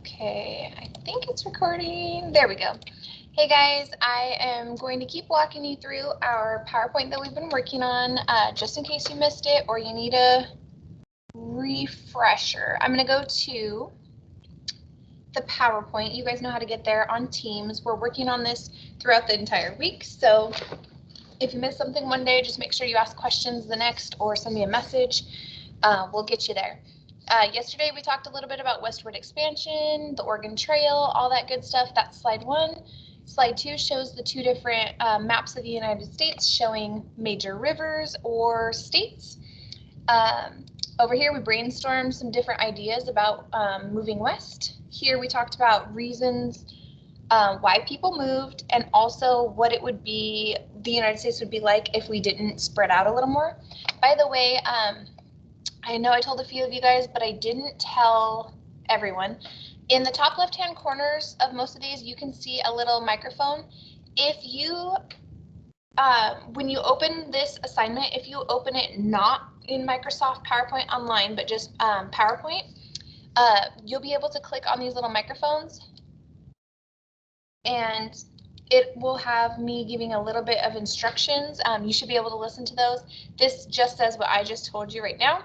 Okay, I think it's recording. There we go. Hey guys, I am going to keep walking you through our PowerPoint that we've been working on, just in case you missed it or you need a refresher. I'm going to go to the PowerPoint. You guys know how to get there on Teams. We're working on this throughout the entire week, so if you miss something one day, just make sure you ask questions the next or send me a message. We'll get you there. Yesterday we talked a little bit about Westward Expansion, the Oregon Trail, all that good stuff. That's slide 1. Slide 2 shows the two different maps of the United States showing major rivers or states. Over here we brainstormed some different ideas about moving west. Here we talked about reasons why people moved and also what it would be, the United States would be like if we didn't spread out a little more. By the way, I know I told a few of you guys, but I didn't tell everyone. In the top left-hand corners of most of these, you can see a little microphone. If you, when you open this assignment, if you open it not in Microsoft PowerPoint Online, but just PowerPoint, you'll be able to click on these little microphones and it will have me giving a little bit of instructions. You should be able to listen to those. This just says what I just told you right now.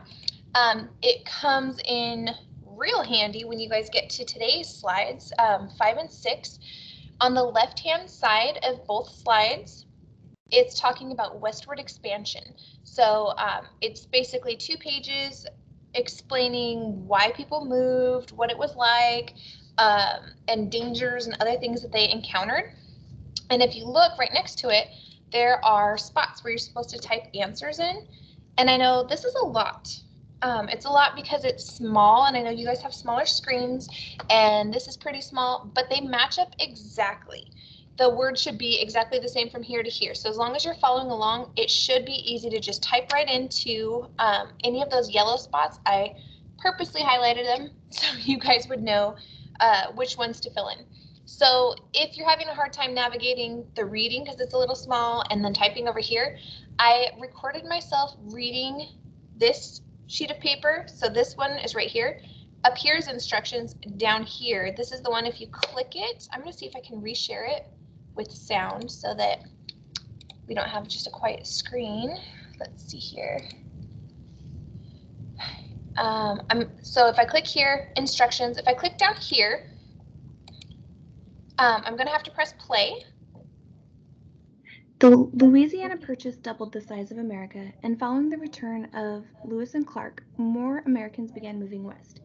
It comes in real handy when you guys get to today's slides, 5 and 6. On the left-hand side of both slides, it's talking about Westward Expansion. So it's basically 2 pages explaining why people moved, what it was like, and dangers and other things that they encountered. And if you look right next to it, there are spots where you're supposed to type answers in. And I know this is a lot. It's a lot because it's small, and I know you guys have smaller screens, and this is pretty small, but they match up exactly. The word should be exactly the same from here to here. So as long as you're following along, it should be easy to just type right into any of those yellow spots. I purposely highlighted them so you guys would know which ones to fill in. So if you're having a hard time navigating the reading because it's a little small and then typing over here, I recorded myself reading this sheet of paper. So this one is right here. Up here is instructions. Down here, this is the one if you click it. I'm going to see if I can reshare it with sound so that we don't have just a quiet screen. Let's see here. So if I click here, instructions, if I click down here, I'm going to have to press play. The Louisiana Purchase doubled the size of America, and following the return of Lewis and Clark, more Americans began moving west.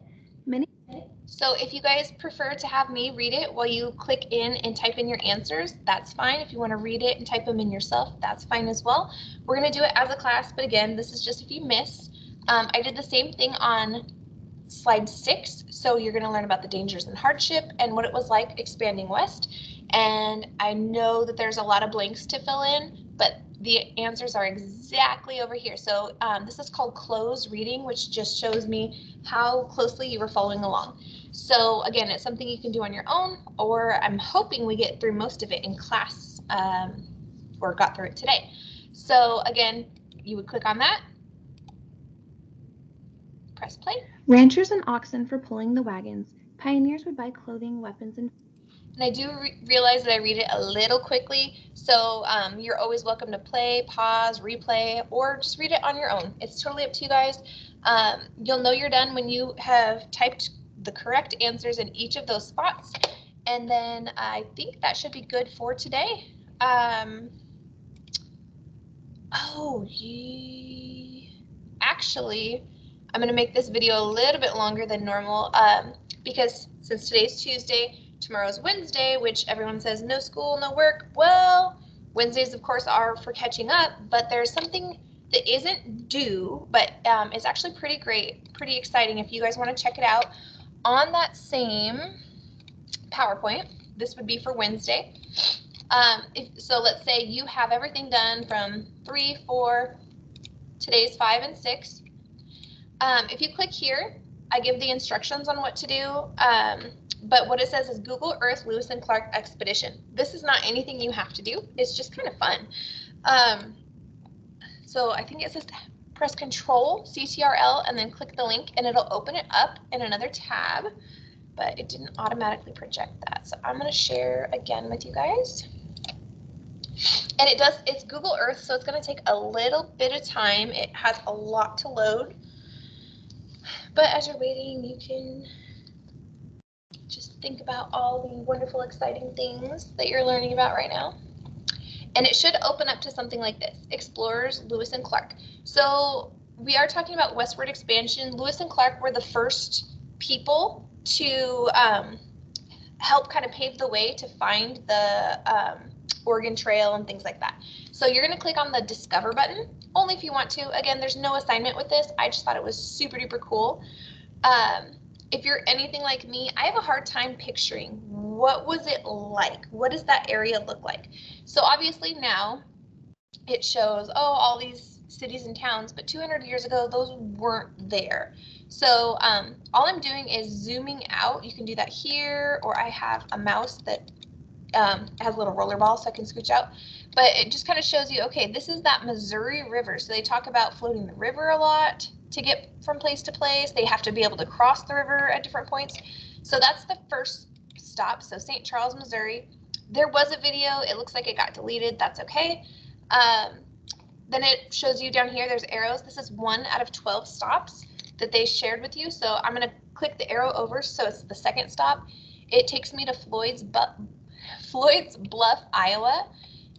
So if you guys prefer to have me read it while you click in and type in your answers, that's fine. If you want to read it and type them in yourself, that's fine as well. We're going to do it as a class, but again, this is just if you miss. I did the same thing on slide 6, so you're going to learn about the dangers and hardship and what it was like expanding west. And I know that there's a lot of blanks to fill in, but the answers are exactly over here. So this is called close reading, which just shows me how closely you were following along. So again, it's something you can do on your own, or I'm hoping we get through most of it in class, or got through it today. So again, you would click on that, press play. Ranchers and oxen for pulling the wagons. Pioneers would buy clothing, weapons, and I do realize that I read it a little quickly, so you're always welcome to play, pause, replay, or just read it on your own. It's totally up to you guys. You'll know you're done when you have typed the correct answers in each of those spots, and then I think that should be good for today. Actually, I'm going to make this video a little bit longer than normal because since today's Tuesday, tomorrow's Wednesday, which everyone says no school, no work. Well, Wednesdays, of course, are for catching up, but there's something that isn't due, but it's actually pretty great, pretty exciting. If you guys want to check it out on that same PowerPoint, this would be for Wednesday. So let's say you have everything done from 3, 4, today's 5 and 6. If you click here, I give the instructions on what to do. But what it says is Google Earth Lewis and Clark Expedition. This is not anything you have to do. It's just kind of fun. So I think it says press Control, CTRL, and then click the link, and it'll open it up in another tab. but it didn't automatically project that. So I'm going to share again with you guys. And it's Google Earth, so it's going to take a little bit of time. It has a lot to load. But as you're waiting, you can just think about all the wonderful, exciting things that you're learning about right now. And it should open up to something like this: Explorers Lewis and Clark. So we are talking about westward expansion. Lewis and Clark were the first people to help kind of pave the way to find the Oregon Trail and things like that. So you're going to click on the Discover button, only if you want to. Again, there's no assignment with this. I just thought it was super duper cool. If you're anything like me, I have a hard time picturing what was it like? What does that area look like? So obviously now it shows, oh, all these cities and towns, but 200 years ago, those weren't there. So all I'm doing is zooming out. You can do that here, or I have a mouse that has a little roller ball so I can scooch out. But it just kind of shows you, okay, this is that Missouri River. So they talk about floating the river a lot to get from place to place. They have to be able to cross the river at different points. So that's the first stop. So St. Charles, Missouri. There was a video. It looks like it got deleted. That's okay. Then it shows you down here, there's arrows. This is 1 out of 12 stops that they shared with you. So I'm going to click the arrow over, so it's the second stop. It takes me to Floyd's Bluff, Iowa,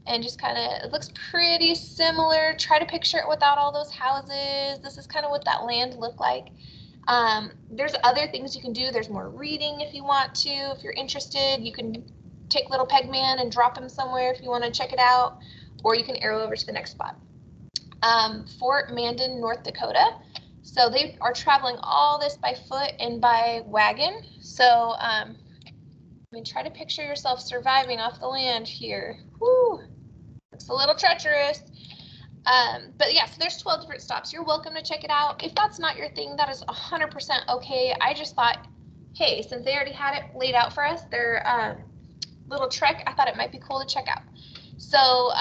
and just kind of, it looks pretty similar. Try to picture it without all those houses. This is kind of what that land looked like. There's other things you can do. There's more reading if you want to. If you're interested, you can take little Pegman and drop him somewhere if you want to check it out, or you can arrow over to the next spot. Fort Mandan, North Dakota. So they are traveling all this by foot and by wagon. So I mean, try to picture yourself surviving off the land here. Whew, it's a little treacherous. But yeah, so there's 12 different stops. You're welcome to check it out. If that's not your thing, that is 100% okay. I just thought, hey, since they already had it laid out for us, their little trek, I thought it might be cool to check out. So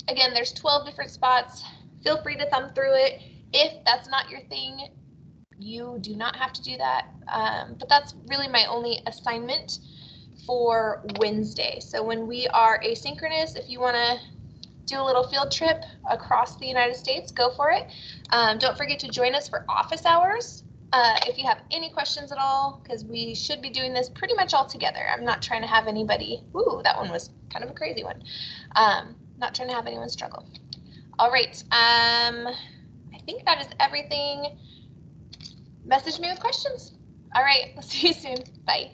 again, there's 12 different spots. Feel free to thumb through it. If that's not your thing, you do not have to do that. But that's really my only assignment for Wednesday. So when we are asynchronous, if you want to do a little field trip across the United States, go for it. Don't forget to join us for office hours. If you have any questions at all, because we should be doing this pretty much all together. I'm not trying to have anybody, ooh, that one was kind of a crazy one. Not trying to have anyone struggle. All right, I think that is everything. Message me with questions. All right, I'll see you soon. Bye.